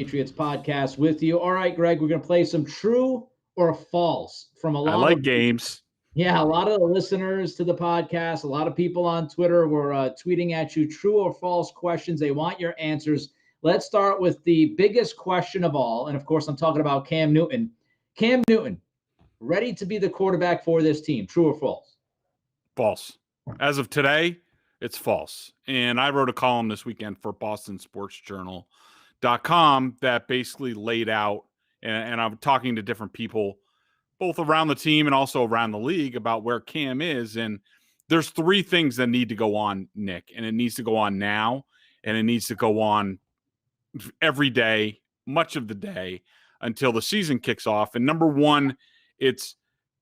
Patriots Podcast with you. All right, Greg, we're going to play some true or false from a lot I like games. Yeah, a lot of the listeners to the podcast, a lot of people on Twitter were tweeting at you true or false questions. They want your answers. Let's start with the biggest question of all. And of course, I'm talking about Cam Newton. Cam Newton, ready to be the quarterback for this team, true or false? False. As of today, it's false. And I wrote a column this weekend for BostonSportsJournal.com that basically laid out, and I'm talking to different people, both around the team and also around the league, about where Cam is. And there's three things that need to go on, Nick, and it needs to go on now, and it needs to go on every day, much of the day, until the season kicks off. And number one, it's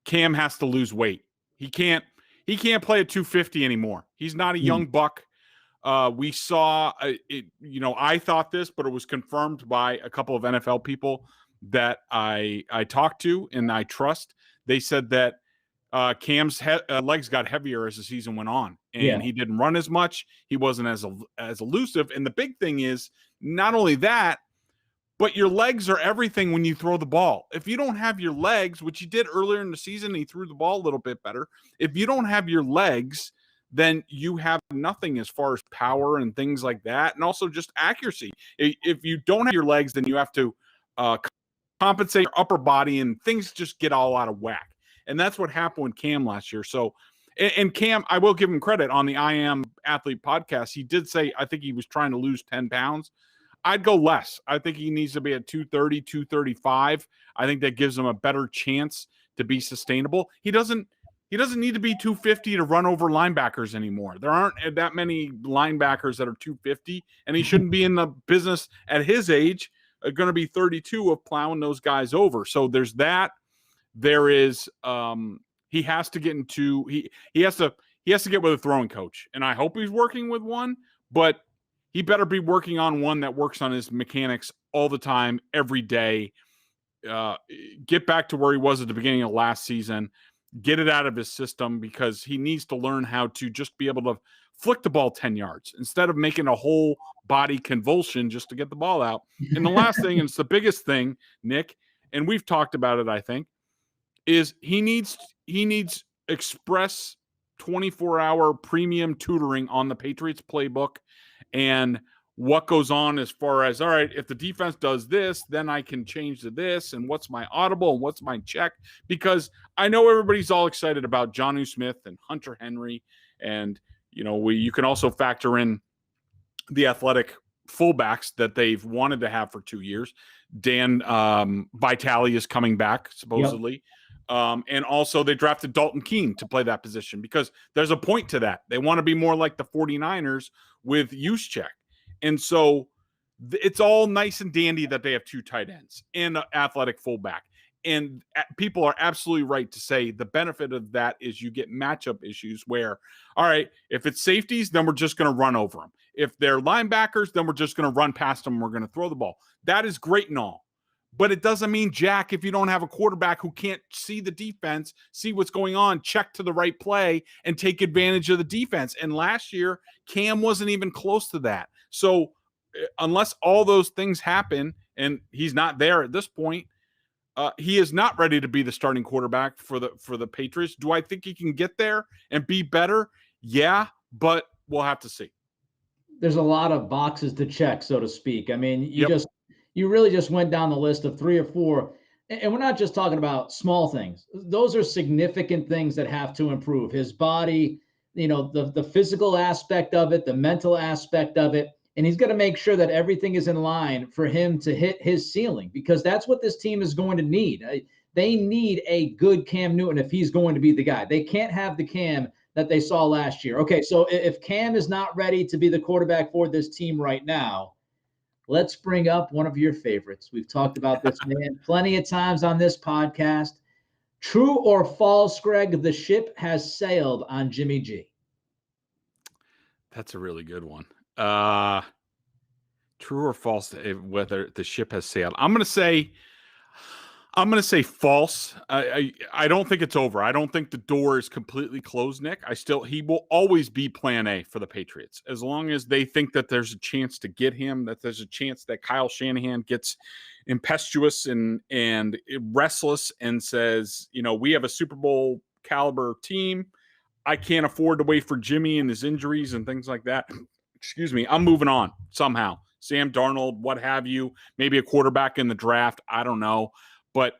Cam has to lose weight. He can't play at 250 anymore. He's not a young buck. We saw it, I thought this, but it was confirmed by a couple of NFL people that I talked to and I trust. They said that Cam's legs got heavier as the season went on, and he didn't run as much. He wasn't as elusive. And the big thing is not only that, but your legs are everything when you throw the ball. If you don't have your legs, which he did earlier in the season, he threw the ball a little bit better. If you don't have your legs, then you have nothing as far as power and things like that, and also just accuracy. If you don't have your legs, then you have to compensate your upper body, and things just get all out of whack. And that's what happened with Cam last year. So, and Cam, I will give him credit on the I Am Athlete podcast. He did say, I think he was trying to lose 10 pounds. I'd go less. I think he needs to be at 230, 235. I think that gives him a better chance to be sustainable. He doesn't need to be 250 to run over linebackers anymore. There aren't that many linebackers that are 250, and he shouldn't be in the business at his age, going to be 32, of plowing those guys over. So there's that. There is he has to get into he has to get with a throwing coach, and I hope he's working with one, but he better be working on one that works on his mechanics all the time, every day. Get back to where he was at the beginning of last season. Get it out of his system, because he needs to learn how to just be able to flick the ball 10 yards instead of making a whole body convulsion just to get the ball out. And the last thing, and it's the biggest thing, Nick, and we've talked about it, I think, is he needs express 24-hour premium tutoring on the Patriots playbook and what goes on as far as, all right, if the defense does this, then I can change to this, and what's my audible and what's my check, because I know everybody's all excited about Jonnu Smith and Hunter Henry, and you can also factor in the athletic fullbacks that they've wanted to have for 2 years. Dan Vitale is coming back, supposedly. Yep. And also they drafted Dalton Keene to play that position, because there's a point to that. They want to be more like the 49ers with Juszczyk. And so it's all nice and dandy that they have two tight ends and an athletic fullback. And people are absolutely right to say the benefit of that is you get matchup issues where, all right, if it's safeties, then we're just going to run over them. If they're linebackers, then we're just going to run past them. We're going to throw the ball. That is great and all. But it doesn't mean jack if you don't have a quarterback who can't see the defense, see what's going on, check to the right play, and take advantage of the defense. And last year, Cam wasn't even close to that. So unless all those things happen, and he's not there at this point, he is not ready to be the starting quarterback for the Patriots. Do I think he can get there and be better? Yeah, but we'll have to see. There's a lot of boxes to check, so to speak. I mean, you really just went down the list of 3 or 4, and we're not just talking about small things. Those are significant things that have to improve. His body, the physical aspect of it, the mental aspect of it, and he's got to make sure that everything is in line for him to hit his ceiling, because that's what this team is going to need. They need a good Cam Newton if he's going to be the guy. They can't have the Cam that they saw last year. Okay, so if Cam is not ready to be the quarterback for this team right now, let's bring up one of your favorites. We've talked about this man plenty of times on this podcast. True or false, Greg, the ship has sailed on Jimmy G? That's a really good one. True or false, whether the ship has sailed. I'm going to I'm going to say false. I don't think it's over. I don't think the door is completely closed, Nick. He will always be plan A for the Patriots. As long as they think that there's a chance to get him, that there's a chance that Kyle Shanahan gets impetuous and restless and says, we have a Super Bowl caliber team. I can't afford to wait for Jimmy and his injuries and things like that. Excuse me. I'm moving on somehow. Sam Darnold, what have you, maybe a quarterback in the draft. I don't know. But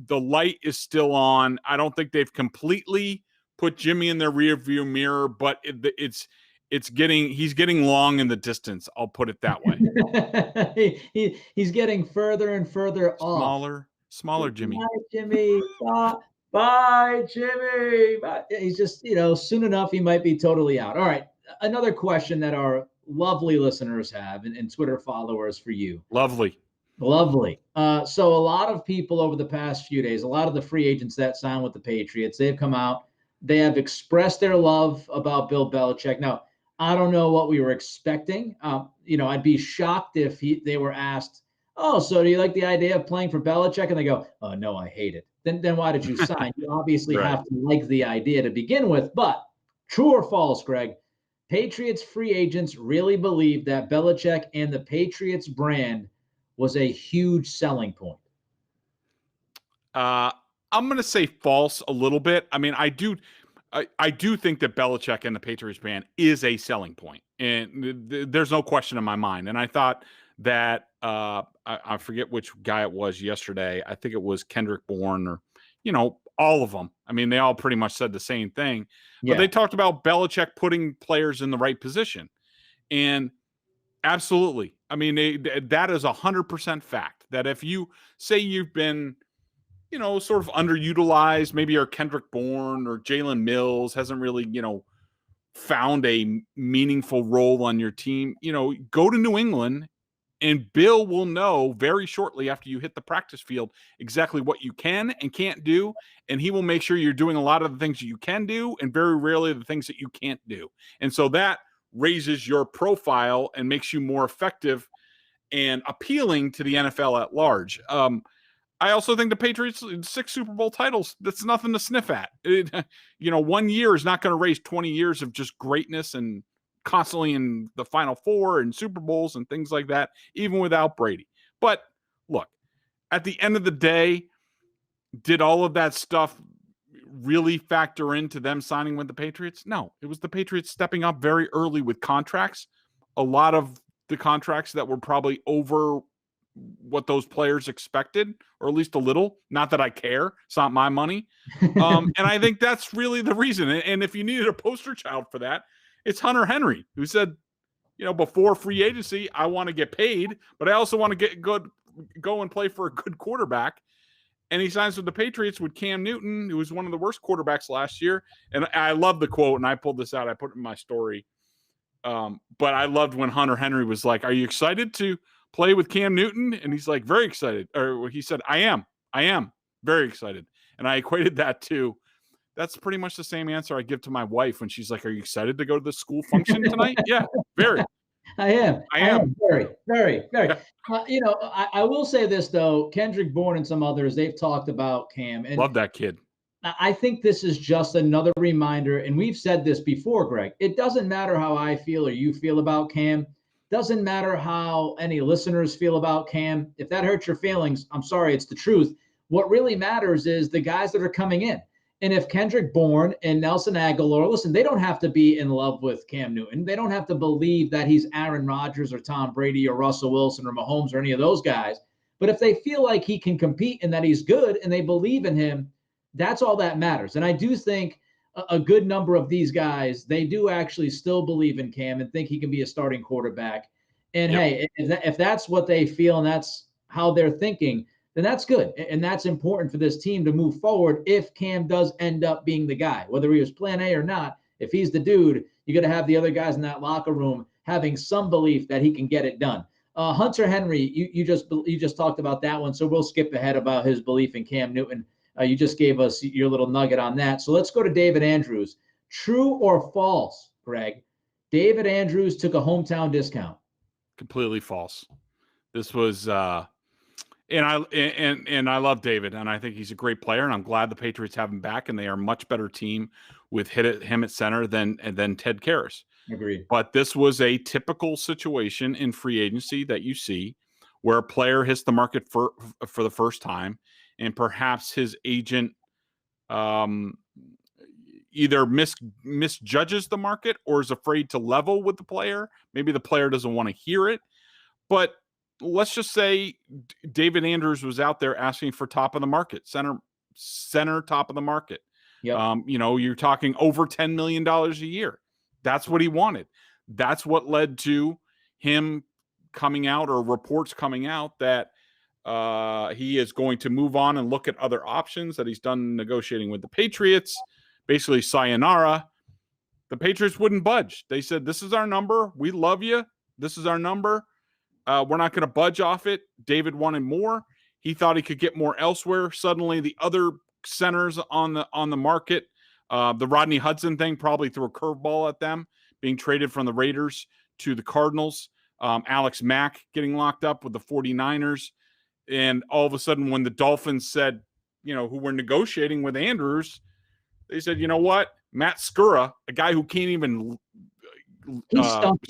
the light is still on. I don't think they've completely put Jimmy in their rearview mirror, but he's getting long in the distance. I'll put it that way. He's getting further and further off. Smaller Jimmy. Bye, Jimmy. Bye, Jimmy. Bye. He's just, soon enough, he might be totally out. All right. Another question that our lovely listeners have and Twitter followers for you. Lovely. So a lot of people over the past few days, a lot of the free agents that signed with the Patriots, they've come out. They have expressed their love about Bill Belichick. Now, I don't know what we were expecting. I'd be shocked if they were asked, "Oh, so do you like the idea of playing for Belichick?" And they go, "Oh, no, I hate it." Then why did you sign? You obviously Right. have to like the idea to begin with. But true or false, Greg? Patriots free agents really believe that Belichick and the Patriots brand was a huge selling point. I'm going to say false a little bit. I mean, I do think that Belichick and the Patriots brand is a selling point, and there's no question in my mind. And I thought that I forget which guy it was yesterday. I think it was Kendrick Bourne, or all of them. I mean, they all pretty much said the same thing, but they talked about Belichick putting players in the right position, and absolutely. I mean, that is 100% fact. That if you say you've been, sort of underutilized, maybe your Kendrick Bourne or Jalen Mills hasn't really, found a meaningful role on your team, go to New England, and Bill will know very shortly after you hit the practice field exactly what you can and can't do. And he will make sure you're doing a lot of the things that you can do and very rarely the things that you can't do. And so that raises your profile and makes you more effective and appealing to the NFL at large. I also think the Patriots, 6 Super Bowl titles, that's nothing to sniff at. 1 year is not going to raise 20 years of just greatness and constantly in the Final Four and Super Bowls and things like that, even without Brady. But look, at the end of the day, did all of that stuff really factor into them signing with the Patriots? No, it was the Patriots stepping up very early with contracts. A lot of the contracts that were probably over what those players expected, or at least a little. Not that I care. It's not my money. And I think that's really the reason. And if you needed a poster child for that, it's Hunter Henry, who said, before free agency, I want to get paid, but I also want to go and play for a good quarterback. And he signs with the Patriots with Cam Newton, who was one of the worst quarterbacks last year. And I love the quote, and I pulled this out. I put it in my story. But I loved when Hunter Henry was like, "Are you excited to play with Cam Newton?" And he's like, "Very excited." Or he said, I am very excited. And I equated that to, that's pretty much the same answer I give to my wife when she's like, "Are you excited to go to the school function tonight?" Yeah, very. I am very, very, very. Yeah. I will say this though, Kendrick Bourne and some others, they've talked about Cam. And love that kid. I think this is just another reminder, and we've said this before, Greg. It doesn't matter how I feel or you feel about Cam. Doesn't matter how any listeners feel about Cam. If that hurts your feelings, I'm sorry, it's the truth. What really matters is the guys that are coming in. And if Kendrick Bourne and Nelson Aguilar, listen, they don't have to be in love with Cam Newton. They don't have to believe that he's Aaron Rodgers or Tom Brady or Russell Wilson or Mahomes or any of those guys. But if they feel like he can compete and that he's good and they believe in him, that's all that matters. And I do think a good number of these guys, they do actually still believe in Cam and think he can be a starting quarterback. And hey, if that's what they feel and that's how they're thinking, then that's good. And that's important for this team to move forward if Cam does end up being the guy, whether he was plan A or not. If he's the dude, you got to have the other guys in that locker room having some belief that he can get it done. Hunter Henry, you just talked about that one, so we'll skip ahead about his belief in Cam Newton. You just gave us your little nugget on that. So let's go to David Andrews. True or false, Greg? David Andrews took a hometown discount. Completely false. This was And I love David, and I think he's a great player, and I'm glad the Patriots have him back, and they are a much better team with him at center than Ted Karras. Agreed. But this was a typical situation in free agency that you see where a player hits the market for the first time, and perhaps his agent either misjudges the market or is afraid to level with the player. Maybe the player doesn't want to hear it. But let's just say David Andrews was out there asking for top of the market, center top of the market. Yep. You're talking over $10 million a year. That's what he wanted. That's what led to him coming out, or reports coming out, that he is going to move on and look at other options, that he's done negotiating with the Patriots. Basically, sayonara. The Patriots wouldn't budge. They said, this is our number. We love you. This is our number. We're not going to budge off it. David wanted more. He thought he could get more elsewhere. Suddenly, the other centers on the market, the Rodney Hudson thing probably threw a curveball at them, being traded from the Raiders to the Cardinals. Alex Mack getting locked up with the 49ers. And all of a sudden, when the Dolphins said, who were negotiating with Andrews, they said, you know what? Matt Skura, a guy who can't even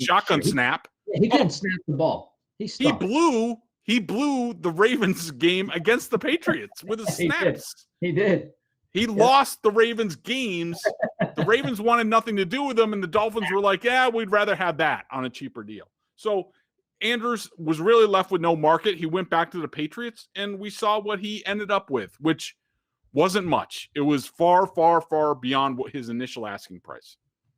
shotgun snap. He couldn't snap the ball. He blew the Ravens game against the Patriots with his snaps. He did. He lost the Ravens games. The Ravens wanted nothing to do with him, and the Dolphins were like, yeah, we'd rather have that on a cheaper deal. So Andrews was really left with no market. He went back to the Patriots, and we saw what he ended up with, which wasn't much. It was far, far, far beyond what his initial asking price.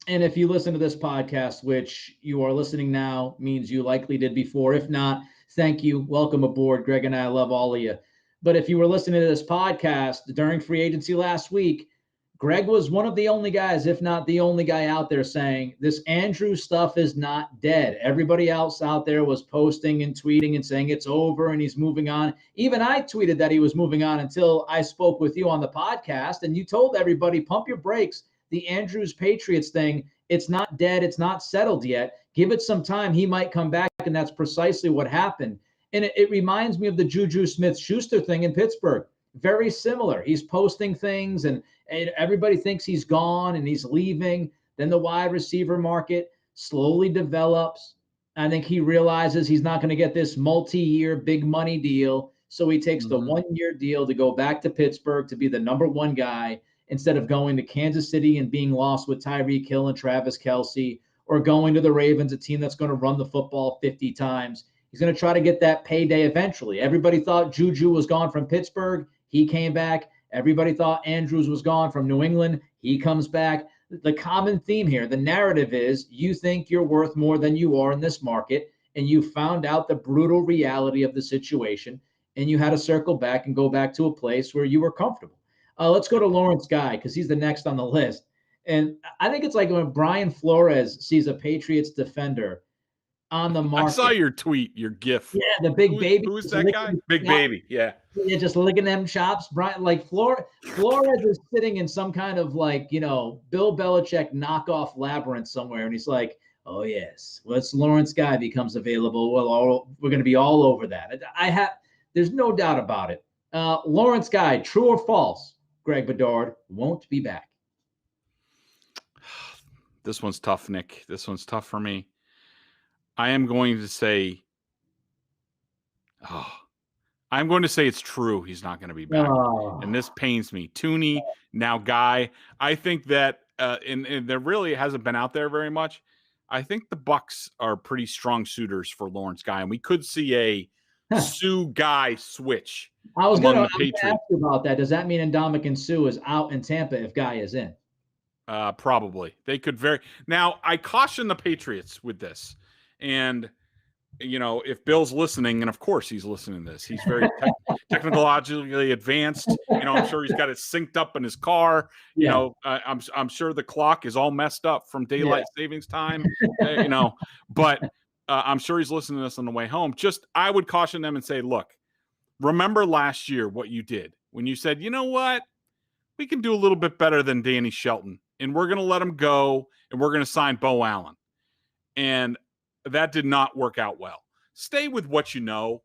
And if you listen to this podcast, which you are listening now, means you likely did before. If not, thank you. Welcome aboard. Greg and I love all of you. But if you were listening to this podcast during free agency last week, Greg was one of the only guys, if not the only guy out there, saying this Andrews stuff is not dead. Everybody else out there was posting and tweeting and saying it's over and he's moving on. Even I tweeted that he was moving on until I spoke with you on the podcast, and you told everybody, pump your brakes. The Andrews Patriots thing, it's not dead. It's not settled yet. Give it some time. He might come back, and that's precisely what happened. And it reminds me of the Juju Smith-Schuster thing in Pittsburgh. Very similar. He's posting things, and everybody thinks he's gone and he's leaving. Then the wide receiver market slowly develops. I think he realizes he's not going to get this multi-year big money deal. So he takes the 1-year deal to go back to Pittsburgh to be the number one guy, instead of going to Kansas City and being lost with Tyreek Hill and Travis Kelce, or going to the Ravens, a team that's going to run the football 50 times. He's going to try to get that payday eventually. Everybody thought Juju was gone from Pittsburgh. He came back. Everybody thought Andrews was gone from New England. He comes back. The common theme here, the narrative is, you think you're worth more than you are in this market, and you found out the brutal reality of the situation, and you had to circle back and go back to a place where you were comfortable. Let's go to Lawrence Guy, because he's the next on the list. And I think it's like when Brian Flores sees a Patriots defender on the market. I saw your tweet, your GIF. Yeah, the big baby. Who is that guy? Big baby, yeah. Yeah, just licking them chops. Brian, like Flores is sitting in some kind of Bill Belichick knockoff labyrinth somewhere, and he's like, oh yes, once Lawrence Guy becomes available, well, we're going to be all over that. There's no doubt about it. Lawrence Guy, true or false? Greg Bedard won't be back. This one's tough, Nick. This one's tough for me. I am going to say, it's true. He's not going to be back. And this pains me. Tooney, now Guy. I think that, and there really hasn't been out there very much. I think the Bucs are pretty strong suitors for Lawrence Guy, and we could see a Sue Guy switch. I was going to ask you about that. Does that mean Ndamukong Suh is out in Tampa if Guy is in? Probably. They could Now, I caution the Patriots with this. And, if Bill's listening, and of course he's listening to this, he's very technologically advanced. I'm sure he's got it synced up in his car. I'm sure the clock is all messed up from daylight savings time, but I'm sure he's listening to this on the way home. I would caution them and say, look, remember last year what you did when you said, you know what, we can do a little bit better than Danny Shelton, and we're going to let him go, and we're going to sign Bo Allen. And that did not work out well. Stay with what you know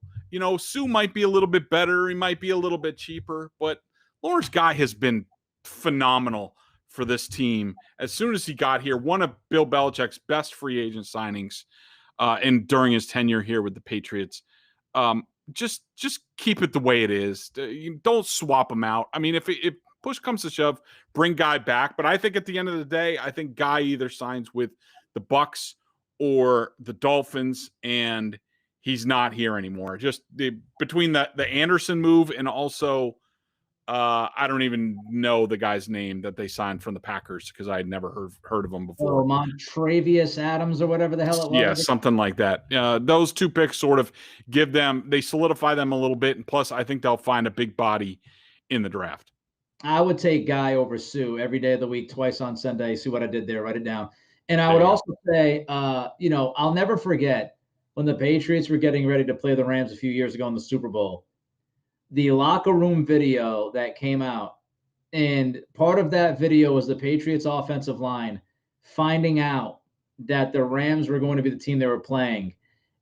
Sue might be a little bit better. He might be a little bit cheaper, but Lawrence Guy has been phenomenal for this team. As soon as he got here, one of Bill Belichick's best free agent signings and during his tenure here with the Patriots. Just keep it the way it is. Don't swap him out. I mean, if push comes to shove, bring Guy back. But I think at the end of the day, I think Guy either signs with the Bucs or the Dolphins, and he's not here anymore. Just between the Anderson move and also I don't even know the guy's name that they signed from the Packers because I had never heard of him before. Oh, Montravius Adams or whatever the hell it was. Yeah, something like that. Those two picks sort of they solidify them a little bit. And plus, I think they'll find a big body in the draft. I would take Guy over Sue every day of the week, twice on Sunday. See what I did there, write it down. And I would also say, I'll never forget when the Patriots were getting ready to play the Rams a few years ago in the Super Bowl. The locker room video that came out, and part of that video was the Patriots offensive line finding out that the Rams were going to be the team they were playing.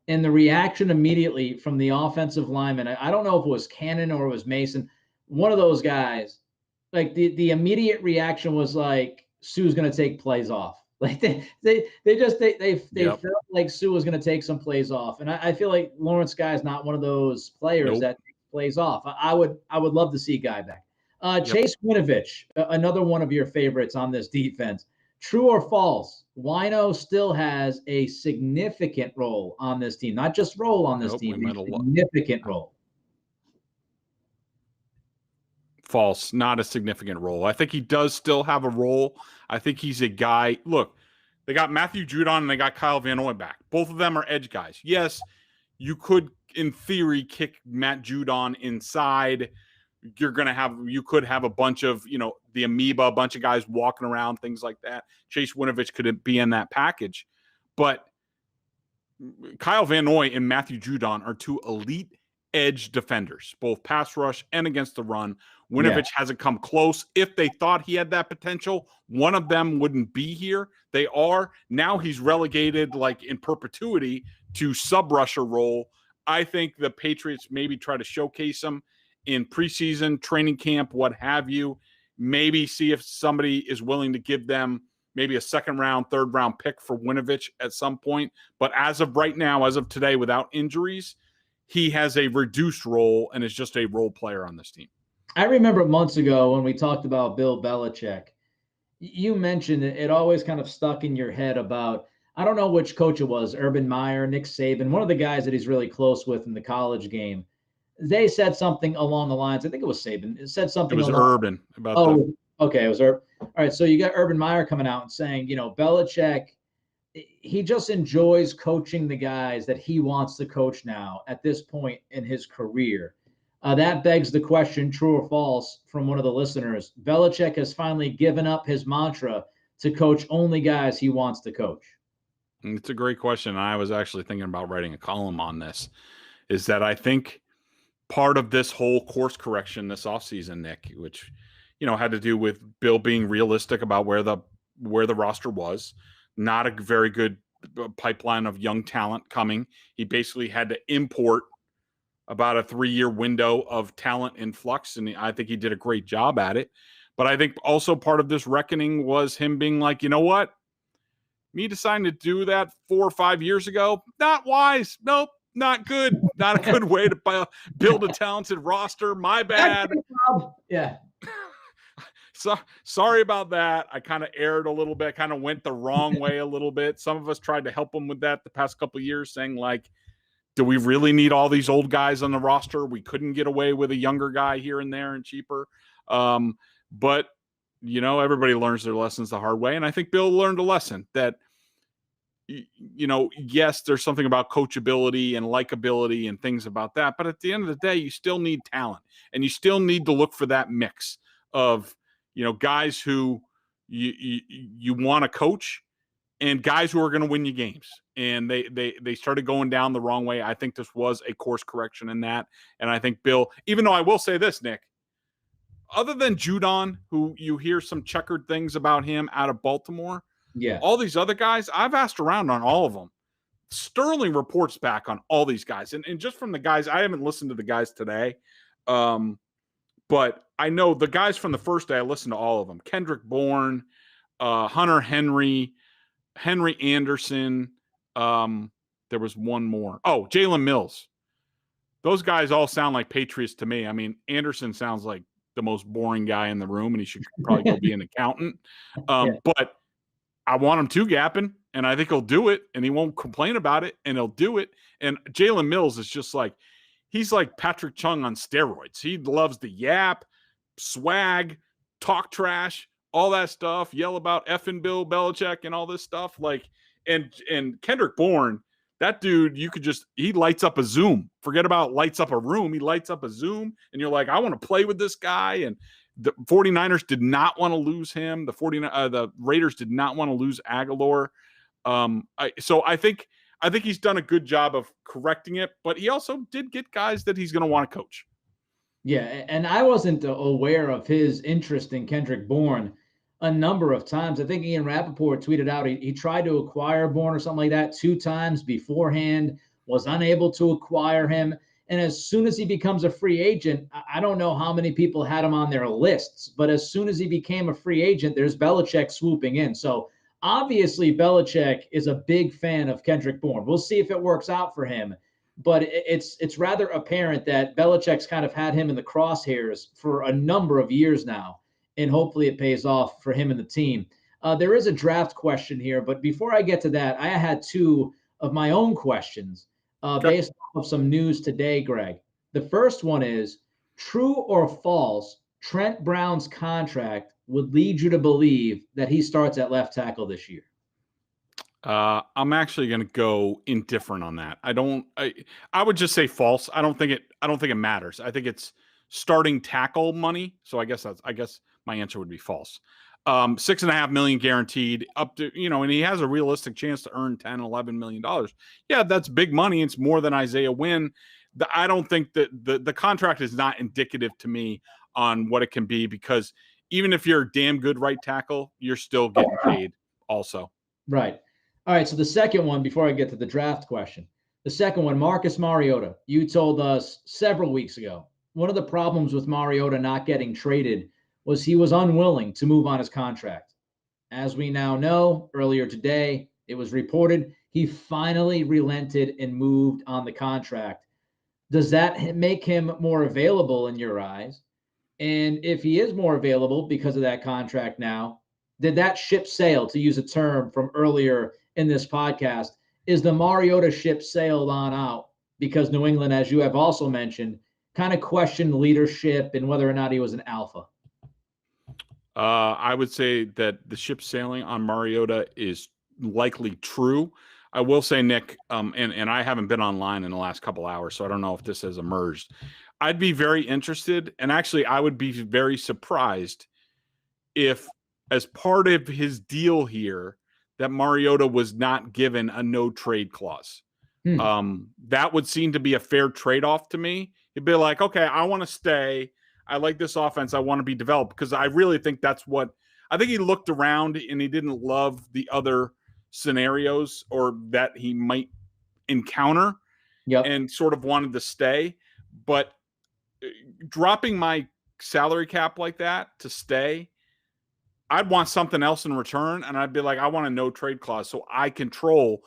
And the reaction immediately from the offensive lineman, I don't know if it was Cannon or it was Mason, one of those guys, like the immediate reaction was like, Sue's going to take plays off. Like they felt like Sue was going to take some plays off. And I feel like Lawrence Guy is not one of those players that plays off. I would love to see Guy back. Chase Winovich, another one of your favorites on this defense. True or false? Wino still has a significant role on this team, not just role on this team, a significant role. False, not a significant role. I think he does still have a role. I think he's a guy. Look, they got Matthew Judon and they got Kyle Van Noy back. Both of them are edge guys. Yes, you could, in theory, kick Matt Judon inside. You could have a bunch of, the amoeba, a bunch of guys walking around, things like that. Chase Winovich could be in that package. But Kyle Van Noy and Matthew Judon are two elite edge defenders, both pass rush and against the run. Winovich hasn't come close. If they thought he had that potential, one of them wouldn't be here. They are. Now he's relegated like in perpetuity to sub-rusher role. I think the Patriots maybe try to showcase him in preseason, training camp, what have you. Maybe see if somebody is willing to give them maybe a second-round, third-round pick for Winovich at some point. But as of right now, as of today, without injuries, he has a reduced role and is just a role player on this team. I remember months ago when we talked about Bill Belichick, you mentioned it always kind of stuck in your head about, I don't know which coach it was, Urban Meyer, Nick Saban, one of the guys that he's really close with in the college game. They said something along the lines, I think it was Saban. It said something. It was Urban. Okay. It was Urban. All right. So you got Urban Meyer coming out and saying, Belichick, he just enjoys coaching the guys that he wants to coach now at this point in his career. That begs the question, true or false, from one of the listeners. Belichick has finally given up his mantra to coach only guys he wants to coach. It's a great question. I was actually thinking about writing a column on this, is that I think part of this whole course correction this offseason, Nick, which, had to do with Bill being realistic about where the roster was, not a very good pipeline of young talent coming. He basically had to import about a 3-year window of talent influx, and I think he did a great job at it. But I think also part of this reckoning was him being like, you know what? Me deciding to do that 4 or 5 years ago, not wise. Nope, not good. Not a good way to build a talented roster. My bad. Yeah. So sorry about that. I kind of erred a little bit, kind of went the wrong way a little bit. Some of us tried to help him with that the past couple of years, saying like, do we really need all these old guys on the roster? We couldn't get away with a younger guy here and there and cheaper. But, everybody learns their lessons the hard way. And I think Bill learned a lesson that, yes, there's something about coachability and likability and things about that. But at the end of the day, you still need talent, and you still need to look for that mix of, guys who you want to coach and guys who are going to win you games. And they started going down the wrong way. I think this was a course correction in that. And I think Bill, even though I will say this, Nick, other than Judon, who you hear some checkered things about him out of Baltimore, all these other guys, I've asked around on all of them. Sterling reports back on all these guys. And just from the guys, I haven't listened to the guys today. But I know the guys from the first day, I listened to all of them. Kendrick Bourne, Hunter Henry Anderson. There was one more. Oh, Jalen Mills. Those guys all sound like Patriots to me. I mean, Anderson sounds like the most boring guy in the room, and he should probably go be an accountant. But I want him to gapping, and I think he'll do it, and he won't complain about it, and he'll do it. And Jalen Mills is just like, he's like Patrick Chung on steroids. He loves the yap, swag, talk trash, all that stuff, yell about effing Bill Belichick and all this stuff. Like, and Kendrick Bourne, that dude, he lights up a Zoom. Forget about lights up a room. He lights up a Zoom, and you're like, I want to play with this guy. And the 49ers did not want to lose him. The Raiders did not want to lose Aguilar. So I think he's done a good job of correcting it, but he also did get guys that he's going to want to coach. Yeah, and I wasn't aware of his interest in Kendrick Bourne a number of times. I think Ian Rappaport tweeted out he tried to acquire Bourne or something like that 2 times beforehand, was unable to acquire him. And as soon as he becomes a free agent, I don't know how many people had him on their lists, but as soon as he became a free agent, there's Belichick swooping in. So obviously Belichick is a big fan of Kendrick Bourne. We'll see if it works out for him. But it's rather apparent that Belichick's kind of had him in the crosshairs for a number of years now, and hopefully it pays off for him and the team. There is a draft question here, but before I get to that, I had 2 of my own questions based off of some news today, Greg. The first one is, true or false, Trent Brown's contract would lead you to believe that he starts at left tackle this year? I'm actually going to go indifferent on that. I would just say false. I don't think it matters. I think it's starting tackle money. So I guess my answer would be false. $6.5 million guaranteed up to, and he has a realistic chance to earn $10, $11 million. Yeah, that's big money. It's more than Isaiah Wynn. I don't think that the contract is not indicative to me on what it can be, because even if you're a damn good right tackle, you're still getting paid also. Right. All right, so the second one, before I get to the draft question, the second one, Marcus Mariota, you told us several weeks ago, one of the problems with Mariota not getting traded was he was unwilling to move on his contract. As we now know, earlier today, it was reported he finally relented and moved on the contract. Does that make him more available in your eyes? And if he is more available because of that contract now, did that ship sail, to use a term from earlier in this podcast? Is the Mariota ship sailed on out because New England, as you have also mentioned, kind of questioned leadership and whether or not he was an alpha? I would say that the ship sailing on Mariota is likely true. I will say, Nick, and I haven't been online in the last couple hours, so I don't know if this has emerged. I'd be very interested, and actually I would be very surprised if, as part of his deal here, that Mariota was not given a no trade clause. That would seem to be a fair trade-off to me. He'd be like, okay, I want to stay. I like this offense. I want to be developed, because I really think that's what I think. He looked around and he didn't love the other scenarios or that he might encounter, and sort of wanted to stay. But dropping my salary cap like that to stay, I'd want something else in return. And I'd be like, I want a no trade clause so I control,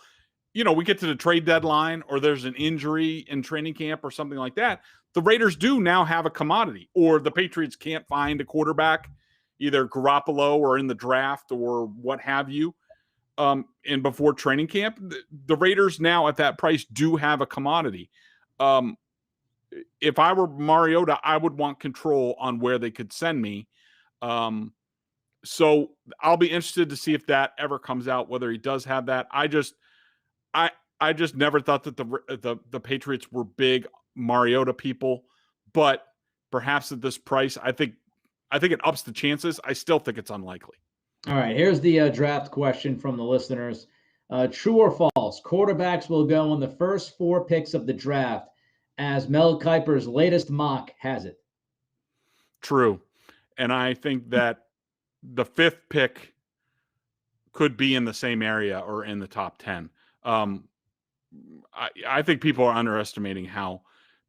we get to the trade deadline or there's an injury in training camp or something like that. The Raiders do now have a commodity, or the Patriots can't find a quarterback, either Garoppolo or in the draft or what have you. And before training camp, the Raiders now at that price do have a commodity. If I were Mariota, I would want control on where they could send me. So I'll be interested to see if that ever comes out, whether he does have that. I just never thought that the Patriots were big Mariota people, but perhaps at this price, I think it ups the chances. I still think it's unlikely. All right, here's the draft question from the listeners. True or false, quarterbacks will go in the first 4 picks of the draft, as Mel Kiper's latest mock has it? True. And I think that the 5th pick could be in the same area or in the top 10. I think people are underestimating how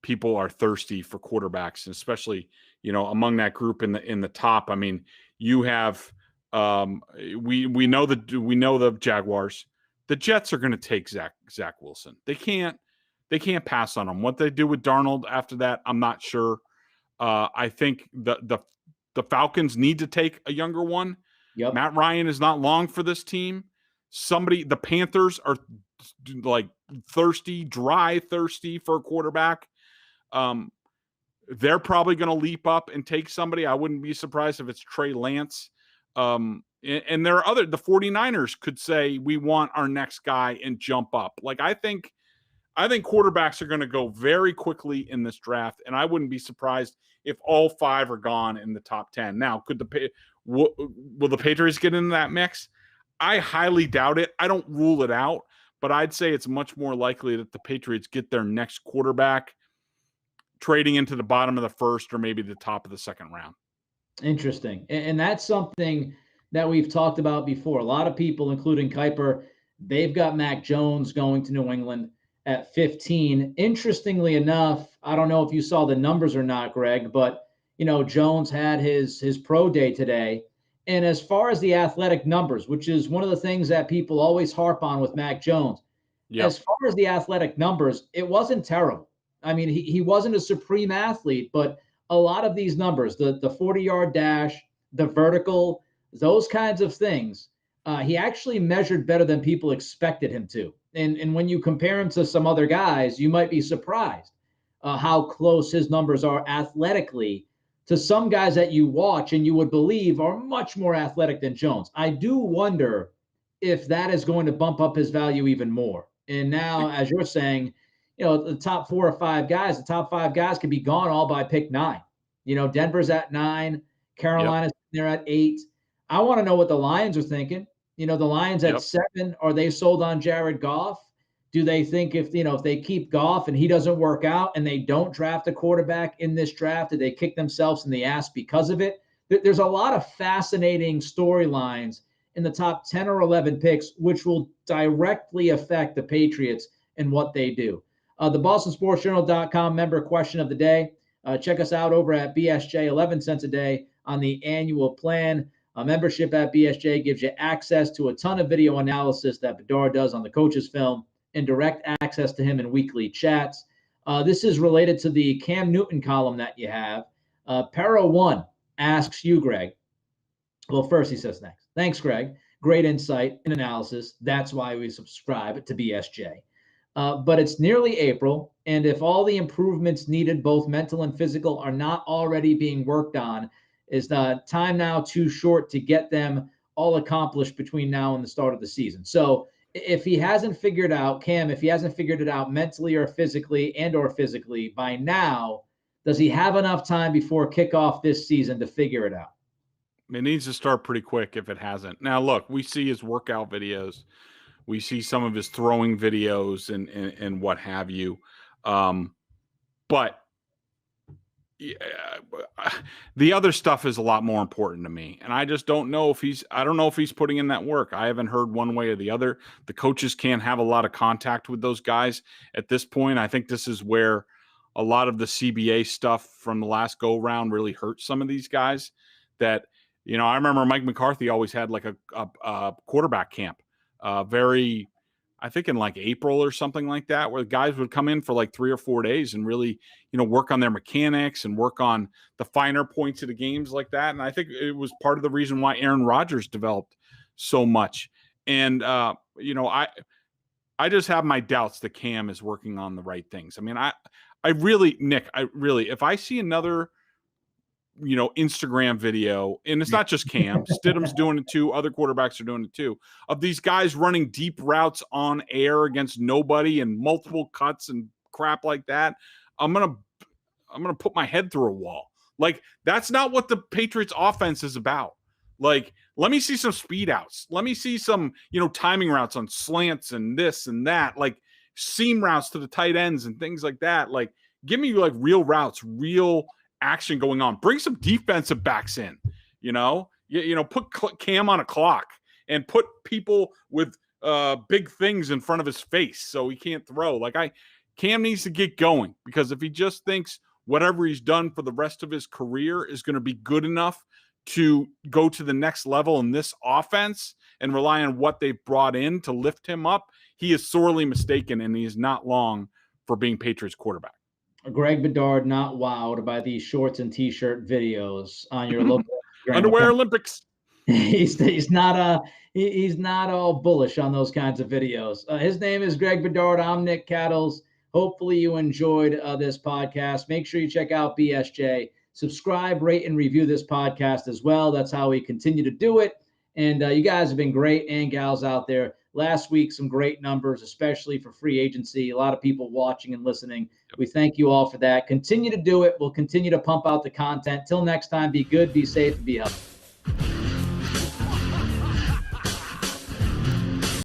people are thirsty for quarterbacks, and especially, among that group in the top. I mean, you have we know the Jaguars. The Jets are going to take Zach Wilson. They can't pass on him. What they do with Darnold after that, I'm not sure. I think the Falcons need to take a younger one. Yep. Matt Ryan is not long for this team. The Panthers are like thirsty for a quarterback. They're probably going to leap up and take somebody. I wouldn't be surprised if it's Trey Lance. And there are the 49ers could say, we want our next guy and jump up. Like, I think quarterbacks are going to go very quickly in this draft, and I wouldn't be surprised if all 5 are gone in the top 10. Now, will the Patriots get into that mix? I highly doubt it. I don't rule it out, but I'd say it's much more likely that the Patriots get their next quarterback trading into the bottom of the first or maybe the top of the second round. Interesting. And that's something that we've talked about before. A lot of people, including Kuiper, they've got Mac Jones going to New England at 15. Interestingly enough, I don't know if you saw the numbers or not, Greg, but Jones had his pro day today. And as far as the athletic numbers, which is one of the things that people always harp on with Mac Jones, as far as the athletic numbers, it wasn't terrible. I mean, he wasn't a supreme athlete, but a lot of these numbers, the 40-yard dash, the vertical, those kinds of things, he actually measured better than people expected him to. And when you compare him to some other guys, you might be surprised how close his numbers are athletically to some guys that you watch and you would believe are much more athletic than Jones. I do wonder if that is going to bump up his value even more. And now, as you're saying, the top 4 or 5 guys, the top 5 guys could be gone all by pick 9. Denver's at 9, Carolina's there at 8. I want to know what the Lions are thinking. The Lions at 7, are they sold on Jared Goff? Do they think if they keep Goff and he doesn't work out and they don't draft a quarterback in this draft, did they kick themselves in the ass because of it? There's a lot of fascinating storylines in the top 10 or 11 picks, which will directly affect the Patriots and what they do. The BostonSportsJournal.com member question of the day. Check us out over at BSJ, 11 cents a day on the annual plan. Membership at BSJ gives you access to a ton of video analysis that Bedard does on the coach's film and direct access to him in weekly chats. This is related to the Cam Newton column that you have. Para1 asks you, Greg. Well, first he says thanks. Thanks, Greg. Great insight and analysis. That's why we subscribe to BSJ. But it's nearly April, and if all the improvements needed, both mental and physical, are not already being worked on, is the time now too short to get them all accomplished between now and the start of the season? So if he hasn't figured out, Cam, if he hasn't figured it out mentally or physically by now, does he have enough time before kickoff this season to figure it out? It needs to start pretty quick if it hasn't. Now, look, we see his workout videos. We see some of his throwing videos and what have you. But the other stuff is a lot more important to me. And I just don't know if he's putting in that work. I haven't heard one way or the other. The coaches can't have a lot of contact with those guys at this point. I think this is where a lot of the CBA stuff from the last go round really hurt some of these guys that, I remember Mike McCarthy always had like a quarterback camp, I think in like April or something like that, where the guys would come in for like 3 or 4 days and really, work on their mechanics and work on the finer points of the games like that. And I think it was part of the reason why Aaron Rodgers developed so much. And, I just have my doubts that Cam is working on the right things. I mean, Nick, if I see another, Instagram video, and it's not just Cam, Stidham's doing it too, other quarterbacks are doing it too, of these guys running deep routes on air against nobody and multiple cuts and crap like that, I'm gonna put my head through a wall. Like, that's not what the Patriots offense is about. Like, let me see some speed outs. Let me see some, timing routes on slants and this and that, like seam routes to the tight ends and things like that. Like, give me like real routes, real action going on. Bring some defensive backs in, put Cam on a clock and put people with big things in front of his face so he can't throw. Cam needs to get going, because if he just thinks whatever he's done for the rest of his career is going to be good enough to go to the next level in this offense and rely on what they've brought in to lift him up, he is sorely mistaken, and he is not long for being Patriots quarterback. Greg Bedard not wowed by these shorts and t-shirt videos on your local underwear account. Olympics. He's not all bullish on those kinds of videos. His name is Greg Bedard. I'm Nick Cattles. Hopefully you enjoyed this podcast. Make sure you check out BSJ. Subscribe, rate, and review this podcast as well. That's how we continue to do it. And you guys have been great, and gals out there. Last week, some great numbers, especially for free agency. A lot of people watching and listening. We thank you all for that. Continue to do it. We'll continue to pump out the content. Till next time, be good, be safe, and be healthy.